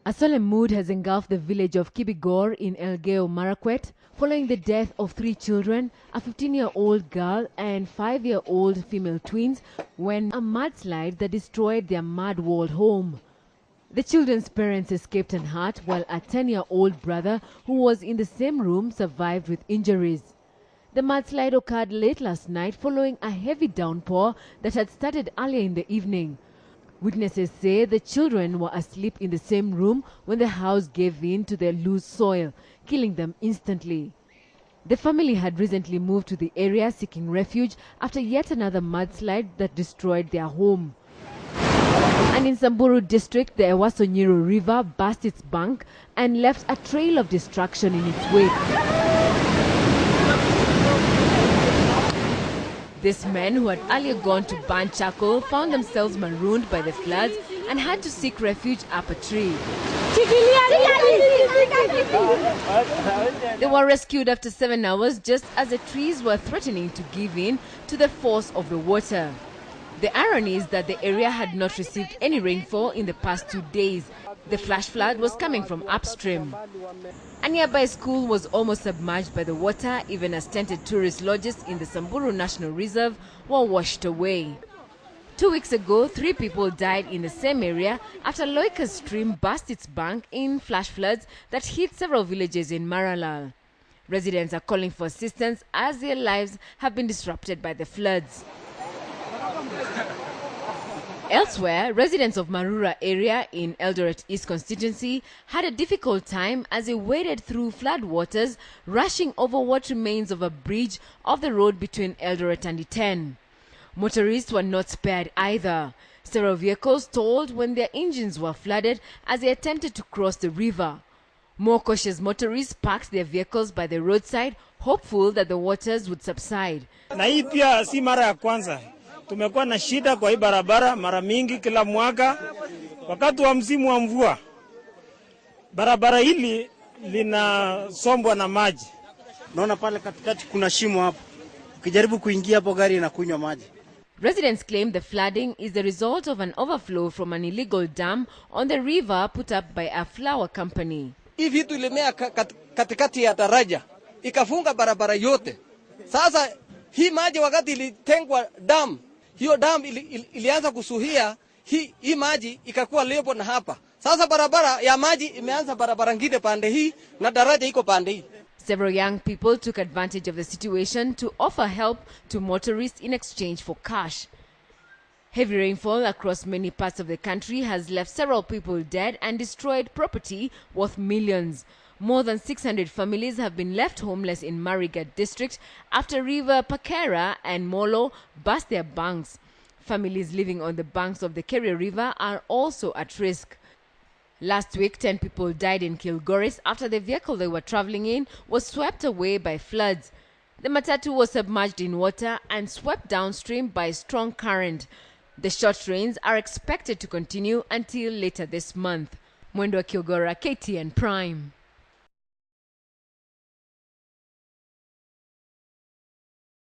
A solemn mood has engulfed the village of Kibigor in Elgeyo, Marakwet, following the death of 3 children, a 15-year-old girl and 5-year-old female twins, when a mudslide that destroyed their mud-walled home. The children's parents escaped unhurt, while a 10-year-old brother who was in the same room survived with injuries. The mudslide occurred late last night following a heavy downpour that had started earlier in the evening. Witnesses say the children were asleep in the same room when the house gave in to the loose soil, killing them instantly. The family had recently moved to the area seeking refuge after yet another mudslide that destroyed their home. And in Samburu district, the Ewasonyiro River burst its bank and left a trail of destruction in its wake. These men, who had earlier gone to burn charcoal, found themselves marooned by the floods and had to seek refuge up a tree. They were rescued after 7 hours, just as the trees were threatening to give in to the force of the water. The irony is that the area had not received any rainfall in the past 2 days. The flash flood was coming from upstream. A nearby school was almost submerged by the water, even as tented tourist lodges in the Samburu National Reserve were washed away. 2 weeks ago, 3 people died in the same area after Loika's stream burst its bank in flash floods that hit several villages in Maralal. Residents are calling for assistance as their lives have been disrupted by the floods. Elsewhere, residents of Marura area in Eldoret East constituency had a difficult time as they waded through flood waters, rushing over what remains of a bridge of the road between Eldoret and Iten. Motorists were not spared either. Several vehicles stalled when their engines were flooded as they attempted to cross the river. More cautious motorists parked their vehicles by the roadside, hopeful that the waters would subside. Na hii pia si mara ya kwanza. Tumekuwa na shida kwa hii barabara mara mingi kila mwaka wakati wa msimu wa mvua. Barabara hili linasombwa na maji. Naona pale katikati kuna shimo hapo. Ukijaribu kuingia hapo gari inakunywa maji. Residents claim the flooding is the result of an overflow from an illegal dam on the river put up by a flower company. Hii vitu ilimea katikati ya daraja ikafunga barabara yote. Sasa hii maji wakati ilitengwa dam, hiyo dam ilianza kusuhia hii maji ikakuwa lepo na hapa. Sasa barabara ya maji imeanza barabara ngine pande hii na daraja iko pande hii. Several young people took advantage of the situation to offer help to motorists in exchange for cash. Heavy rainfall across many parts of the country has left several people dead and destroyed property worth millions. More than 600 families have been left homeless in Marigat district after River Pakera and Molo burst their banks. Families living on the banks of the Keria River are also at risk. Last week, 10 people died in Kilgoris after the vehicle they were traveling in was swept away by floods. The matatu was submerged in water and swept downstream by a strong current. The short rains are expected to continue until later this month. Mwendo wa Kilgora, KTN Prime.